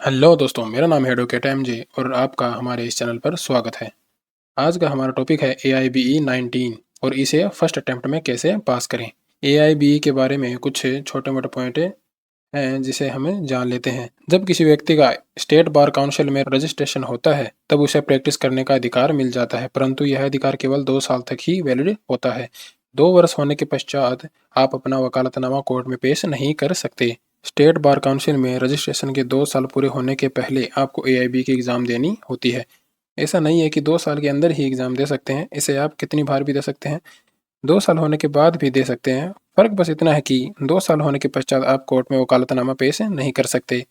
Hello दोस्तों, मेरा नाम है एडवोकेट एम जे और आपका हमारे इस चैनल पर स्वागत है। आज का हमारा टॉपिक है AIBE 19 और इसे फर्स्ट अटेम्प्ट में कैसे पास करें। AIBE के बारे में कुछ छोटे मोटे पॉइंट हैं जिसे हमें जान लेते हैं। जब किसी व्यक्ति का स्टेट बार काउंसिल में रजिस्ट्रेशन होता है तब उसे प्रैक्टिस करने का अधिकार मिल जाता है, परंतु यह अधिकार केवल 2 साल तक ही वैलिड होता है। 2 वर्ष होने के पश्चात आप अपना वकालतनामा कोर्ट में पेश नहीं कर सकते। स्टेट बार काउंसिल में रजिस्ट्रेशन के 2 साल पूरे होने के पहले आपको AIB की एग्ज़ाम देनी होती है। ऐसा नहीं है कि 2 साल के अंदर ही एग्ज़ाम दे सकते हैं, इसे आप कितनी बार भी दे सकते हैं, 2 साल होने के बाद भी दे सकते हैं। फ़र्क बस इतना है कि 2 साल होने के पश्चात आप कोर्ट में वकालतनामा पेश नहीं कर सकते,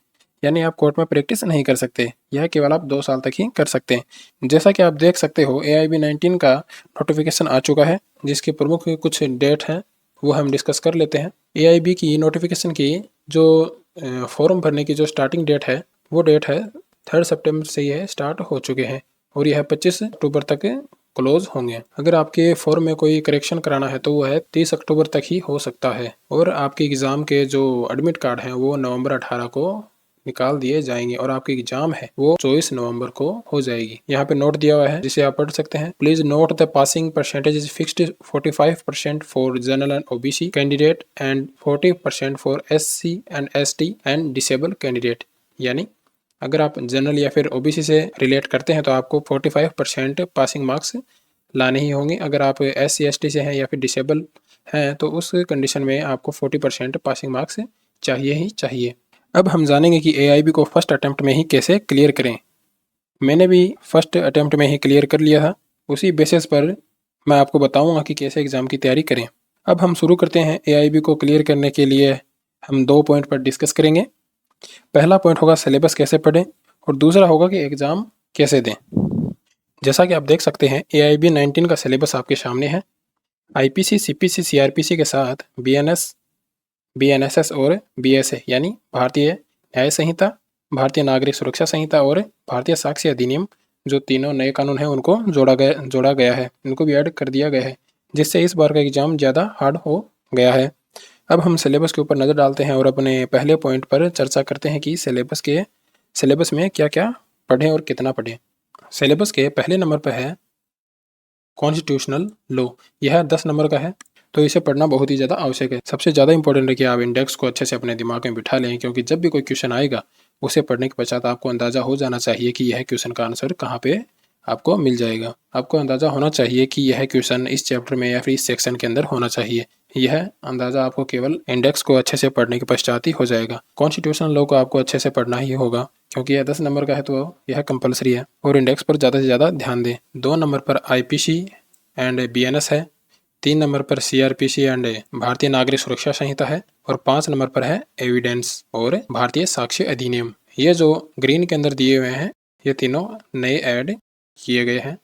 यानी आप कोर्ट में प्रैक्टिस नहीं कर सकते। यह केवल आप 2 साल तक ही कर सकते हैं। जैसा कि आप देख सकते हो, AIB 19 का नोटिफिकेशन आ चुका है, जिसके प्रमुख कुछ डेट हैं वो हम डिस्कस कर लेते हैं। AIB की नोटिफिकेशन की जो फॉर्म भरने की जो स्टार्टिंग डेट है वो डेट है 3 सितंबर से यह स्टार्ट हो चुके हैं और यह 25 अक्टूबर तक क्लोज होंगे। अगर आपके फॉर्म में कोई करेक्शन कराना है तो वो है 30 अक्टूबर तक ही हो सकता है और आपके एग्ज़ाम के जो एडमिट कार्ड हैं वो नवंबर 18 को निकाल दिए जाएंगे और आपकी एग्जाम है वो 24 नवंबर को हो जाएगी। यहाँ पे नोट दिया हुआ है जिसे आप पढ़ सकते हैं। Please note the passing percentage is fixed 45% for general and OBC candidate and 40% for SC and ST and disable candidate. यानी अगर आप जनरल या फिर OBC से रिलेट करते हैं तो आपको 45% पासिंग मार्क्स लाने ही होंगे। अगर आप SC ST से हैं या फिर डिसेबल हैं तो उस कंडीशन में आपको 40% पासिंग मार्क्स चाहिए ही चाहिए। अब हम जानेंगे कि AIB को फर्स्ट अटेम्प्ट में ही कैसे क्लियर करें। मैंने भी फर्स्ट अटेम्प्ट में ही क्लियर कर लिया था, उसी बेसिस पर मैं आपको बताऊंगा कि कैसे एग्ज़ाम की तैयारी करें। अब हम शुरू करते हैं। AIB को क्लियर करने के लिए हम 2 पॉइंट पर डिस्कस करेंगे। पहला पॉइंट होगा सिलेबस कैसे पढ़ें और दूसरा होगा कि एग्ज़ाम कैसे दें। जैसा कि आप देख सकते हैं AIB 19 का सिलेबस आपके सामने है। IPC, CPC, CRPC के साथ BNS, BNSS और BSA यानी भारतीय न्याय संहिता, भारतीय नागरिक सुरक्षा संहिता और भारतीय साक्ष्य अधिनियम, जो तीनों नए कानून हैं उनको जोड़ा गया है, इनको भी ऐड कर दिया गया है, जिससे इस बार का एग्ज़ाम ज़्यादा हार्ड हो गया है। अब हम सिलेबस के ऊपर नज़र डालते हैं और अपने पहले पॉइंट पर चर्चा करते हैं कि सिलेबस में क्या क्या पढ़ें और कितना पढ़ें। सिलेबस के पहले नंबर पर है कॉन्स्टिट्यूशनल लॉ। यह 10 नंबर का है तो इसे पढ़ना बहुत ही ज़्यादा आवश्यक है। सबसे ज़्यादा इंपॉर्टेंट है कि आप इंडेक्स को अच्छे से अपने दिमाग में बिठा लें, क्योंकि जब भी कोई क्वेश्चन आएगा उसे पढ़ने के पश्चात आपको अंदाज़ा हो जाना चाहिए कि यह क्वेश्चन का आंसर कहाँ पे आपको मिल जाएगा। आपको अंदाज़ा होना चाहिए कि यह क्वेश्चन इस चैप्टर में या फिर इस सेक्शन के अंदर होना चाहिए। यह अंदाज़ा आपको केवल इंडेक्स को अच्छे से पढ़ने के पश्चात ही हो जाएगा। कॉन्स्टिट्यूशनल लॉ को आपको अच्छे से पढ़ना ही होगा, क्योंकि यह 10 नंबर का है तो यह कंपलसरी है। और इंडेक्स पर ज़्यादा से ज़्यादा ध्यान दें। 2 नंबर पर IPC एंड BNS है, 3 नंबर पर CRPC एंड भारतीय नागरिक सुरक्षा संहिता है और 5 नंबर पर है एविडेंस और भारतीय साक्ष्य अधिनियम। ये जो ग्रीन के अंदर दिए हुए हैं ये तीनों नए ऐड किए गए हैं।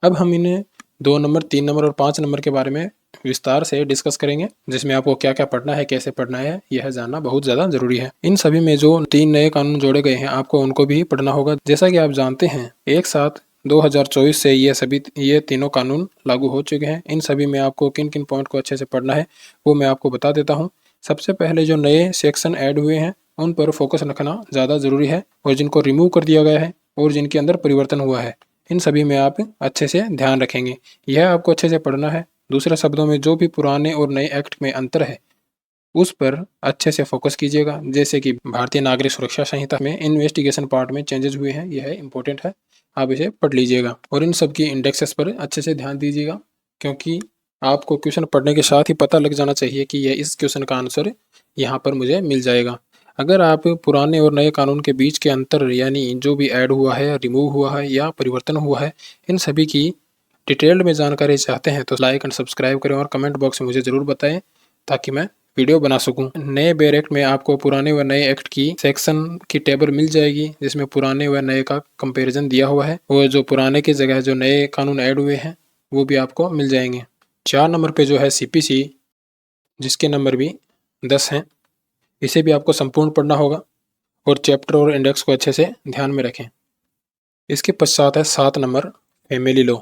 अब हम इन्हें 2 नंबर, 3 नंबर और 5 नंबर के बारे में विस्तार से डिस्कस करेंगे, जिसमें आपको क्या क्या पढ़ना है, कैसे पढ़ना है, यह जानना बहुत ज़्यादा ज़रूरी है। इन सभी में जो 3 नए कानून जोड़े गए हैं आपको उनको भी पढ़ना होगा। जैसा कि आप जानते हैं एक साथ 2024 से ये तीनों कानून लागू हो चुके हैं। इन सभी में आपको किन किन पॉइंट को अच्छे से पढ़ना है वो मैं आपको बता देता हूँ। सबसे पहले जो नए सेक्शन ऐड हुए हैं उन पर फोकस रखना ज़्यादा ज़रूरी है, और जिनको रिमूव कर दिया गया है और जिनके अंदर परिवर्तन हुआ है इन सभी में आप अच्छे से ध्यान रखेंगे। यह आपको अच्छे से पढ़ना है। दूसरे शब्दों में जो भी पुराने और नए एक्ट में अंतर है उस पर अच्छे से फोकस कीजिएगा। जैसे कि भारतीय नागरिक सुरक्षा संहिता में इन्वेस्टिगेशन पार्ट में चेंजेस हुए हैं, यह इंपॉर्टेंट है, आप इसे पढ़ लीजिएगा। और इन सब की इंडेक्सेस पर अच्छे से ध्यान दीजिएगा, क्योंकि आपको क्वेश्चन पढ़ने के साथ ही पता लग जाना चाहिए कि यह इस क्वेश्चन का आंसर यहाँ पर मुझे मिल जाएगा। अगर आप पुराने और नए कानून के बीच के अंतर, यानी जो भी ऐड हुआ है, रिमूव हुआ है या परिवर्तन हुआ है, इन सभी की डिटेल्ड में जानकारी चाहते हैं तो लाइक एंड सब्सक्राइब करें और कमेंट बॉक्स में मुझे ज़रूर बताएं ताकि मैं वीडियो बना सकूं। नए बेयर एक्ट में आपको पुराने व नए एक्ट की सेक्शन की टेबल मिल जाएगी, जिसमें पुराने व नए का कंपैरिजन दिया हुआ है, और जो पुराने की जगह जो नए कानून ऐड हुए हैं वो भी आपको मिल जाएंगे। 4 नंबर पे जो है CPC, जिसके नंबर भी 10 हैं, इसे भी आपको संपूर्ण पढ़ना होगा और चैप्टर और इंडेक्स को अच्छे से ध्यान में रखें। इसके पश्चात है 7 नंबर फैमिली लॉ।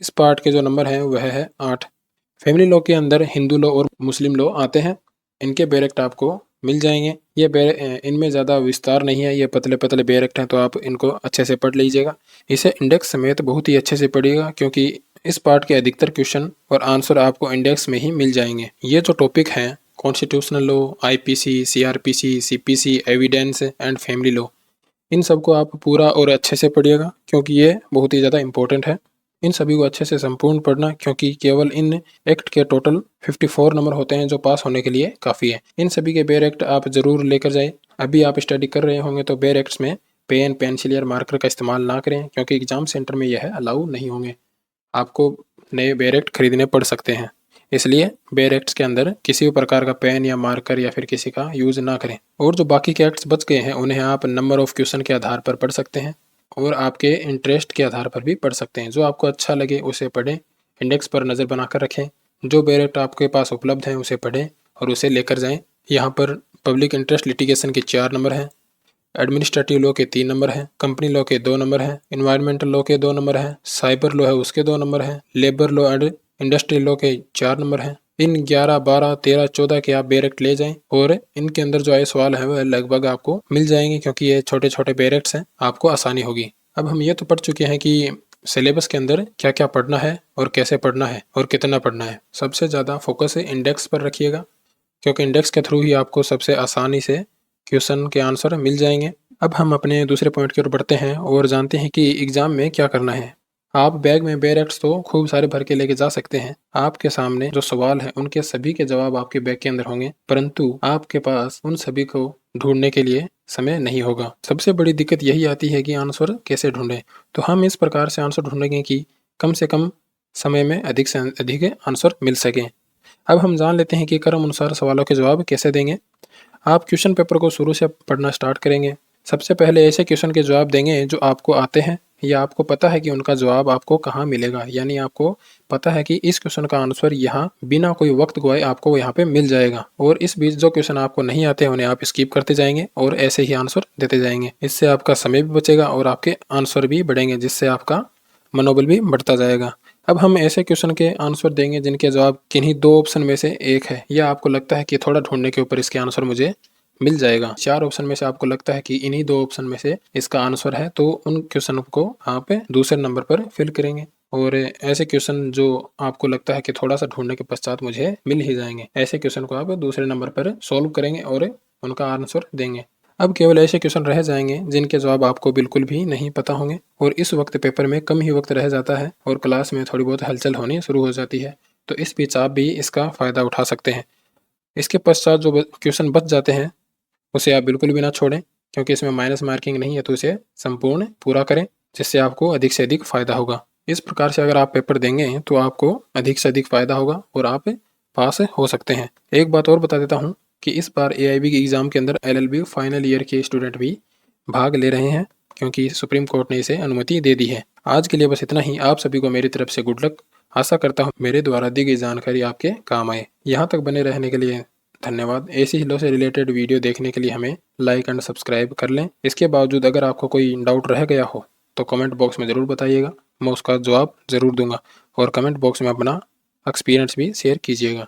इस पार्ट के जो नंबर हैं वह है 8। फैमिली लॉ के अंदर हिंदू लॉ और मुस्लिम लॉ आते हैं। इनके बेयर एक्ट आपको मिल जाएंगे। इनमें ज़्यादा विस्तार नहीं है, ये पतले पतले बेरेक्ट हैं, तो आप इनको अच्छे से पढ़ लीजिएगा। इसे इंडेक्स समेत बहुत ही अच्छे से पढ़िएगा, क्योंकि इस पार्ट के अधिकतर क्वेश्चन और आंसर आपको इंडेक्स में ही मिल जाएंगे। ये जो टॉपिक हैं constitutional law, IPC, CrPC, CPC, evidence and family law, इन सबको आप पूरा और अच्छे से पढ़िएगा, क्योंकि ये बहुत ही ज़्यादा इंपॉर्टेंट है। इन सभी को अच्छे से संपूर्ण पढ़ना, क्योंकि केवल इन एक्ट के टोटल 54 नंबर होते हैं जो पास होने के लिए काफ़ी है। इन सभी के बेयर एक्ट आप ज़रूर लेकर जाए। अभी आप स्टडी कर रहे होंगे तो बेयर एक्ट्स में पेन, पेंसिल या मार्कर का इस्तेमाल ना करें, क्योंकि एग्जाम सेंटर में यह अलाउ नहीं होंगे। आपको नए बेयर एक्ट खरीदने पड़ सकते हैं, इसलिए बेयर एक्ट्स के अंदर किसी भी प्रकार का पेन या मार्कर या फिर किसी का यूज़ ना करें। और जो बाकी के एक्ट्स बच गए हैं उन्हें आप नंबर ऑफ क्वेश्चन के आधार पर पढ़ सकते हैं और आपके इंटरेस्ट के आधार पर भी पढ़ सकते हैं। जो आपको अच्छा लगे उसे पढ़ें, इंडेक्स पर नज़र बनाकर रखें। जो बेयर एक्ट आपके पास उपलब्ध हैं उसे पढ़ें और उसे लेकर जाएं। यहाँ पर पब्लिक इंटरेस्ट लिटिगेशन के 4 नंबर हैं, एडमिनिस्ट्रेटिव लॉ के 3 नंबर हैं, कंपनी लॉ के 2 नंबर हैं, इन्वायरमेंटल लॉ के 2 नंबर हैं, साइबर लॉ है उसके 2 नंबर हैं, labour law and industrial law के 4 नंबर हैं। इन 11, 12, 13, 14 के आप बेरेक्ट ले जाएं और इनके अंदर जो आए सवाल है वह लगभग आपको मिल जाएंगे, क्योंकि ये छोटे छोटे बेरेक्ट्स हैं, आपको आसानी होगी। अब हम ये तो पढ़ चुके हैं कि सिलेबस के अंदर क्या क्या पढ़ना है और कैसे पढ़ना है और कितना पढ़ना है। सबसे ज़्यादा फोकस इंडेक्स पर रखिएगा, क्योंकि इंडेक्स के थ्रू ही आपको सबसे आसानी से क्वेश्चन के आंसर मिल जाएंगे। अब हम अपने दूसरे पॉइंट की ओर बढ़ते हैं और जानते हैं कि एग्जाम में क्या करना है। आप बैग में बेरेक्ट्स तो खूब सारे भर के लेके जा सकते हैं। आपके सामने जो सवाल है उनके सभी के जवाब आपके बैग के अंदर होंगे, परंतु आपके पास उन सभी को ढूंढने के लिए समय नहीं होगा। सबसे बड़ी दिक्कत यही आती है कि आंसर कैसे ढूंढें। तो हम इस प्रकार से आंसर ढूंढेंगे कि कम से कम समय में अधिक से अधिक आंसर मिल सकें। अब हम जान लेते हैं कि क्रम अनुसार सवालों के जवाब कैसे देंगे। आप क्वेश्चन पेपर को शुरू से पढ़ना स्टार्ट करेंगे। सबसे पहले ऐसे क्वेश्चन के जवाब देंगे जो आपको आते हैं या आपको पता है कि उनका जवाब आपको कहाँ मिलेगा, यानी आपको पता है कि इस क्वेश्चन का आंसर यहाँ बिना कोई वक्त गवाए आपको यहाँ पे मिल जाएगा। और इस बीच जो क्वेश्चन आपको नहीं आते उन्हें आप स्किप करते जाएंगे और ऐसे ही आंसर देते जाएंगे। इससे आपका समय भी बचेगा और आपके आंसर भी बढ़ेंगे, जिससे आपका मनोबल भी बढ़ता जाएगा। अब हम ऐसे क्वेश्चन के आंसर देंगे जिनके जवाब किन्हीं 2 ऑप्शन में से एक है, या आपको लगता है कि थोड़ा ढूंढने के ऊपर इसके आंसर मुझे मिल जाएगा। 4 ऑप्शन में से आपको लगता है कि इन्हीं 2 ऑप्शन में से इसका आंसर है, तो उन क्वेश्चन को आप दूसरे नंबर पर फिल करेंगे। और ऐसे क्वेश्चन जो आपको लगता है कि थोड़ा सा ढूंढने के पश्चात मुझे मिल ही जाएंगे, ऐसे क्वेश्चन को आप दूसरे नंबर पर सॉल्व करेंगे और उनका आंसर देंगे। अब केवल ऐसे क्वेश्चन रह जाएंगे जिनके जवाब आपको बिल्कुल भी नहीं पता होंगे, और इस वक्त पेपर में कम ही वक्त रह जाता है और क्लास में थोड़ी बहुत हलचल होनी शुरू हो जाती है, तो इस बीच आप भी इसका फ़ायदा उठा सकते हैं। इसके पश्चात जो क्वेश्चन बच जाते हैं उसे आप बिल्कुल भी ना छोड़ें, क्योंकि इसमें माइनस मार्किंग नहीं है, तो इसे संपूर्ण पूरा करें, जिससे आपको अधिक से अधिक फ़ायदा होगा। इस प्रकार से अगर आप पेपर देंगे तो आपको अधिक से अधिक फ़ायदा होगा और आप पास हो सकते हैं। एक बात और बता देता हूँ कि इस बार एआईबी के एग्ज़ाम के अंदर एलएलबी फाइनल ईयर के स्टूडेंट भी भाग ले रहे हैं, क्योंकि सुप्रीम कोर्ट ने इसे अनुमति दे दी है। आज के लिए बस इतना ही। आप सभी को मेरी तरफ से गुड लक। आशा करता हूँ मेरे द्वारा दी गई जानकारी आपके काम आए। यहाँ तक बने रहने के लिए धन्यवाद। ऐसी ही लॉ से रिलेटेड वीडियो देखने के लिए हमें लाइक एंड सब्सक्राइब कर लें। इसके बावजूद अगर आपको कोई डाउट रह गया हो तो कमेंट बॉक्स में ज़रूर बताइएगा, मैं उसका जवाब ज़रूर दूंगा। और कमेंट बॉक्स में अपना एक्सपीरियंस भी शेयर कीजिएगा।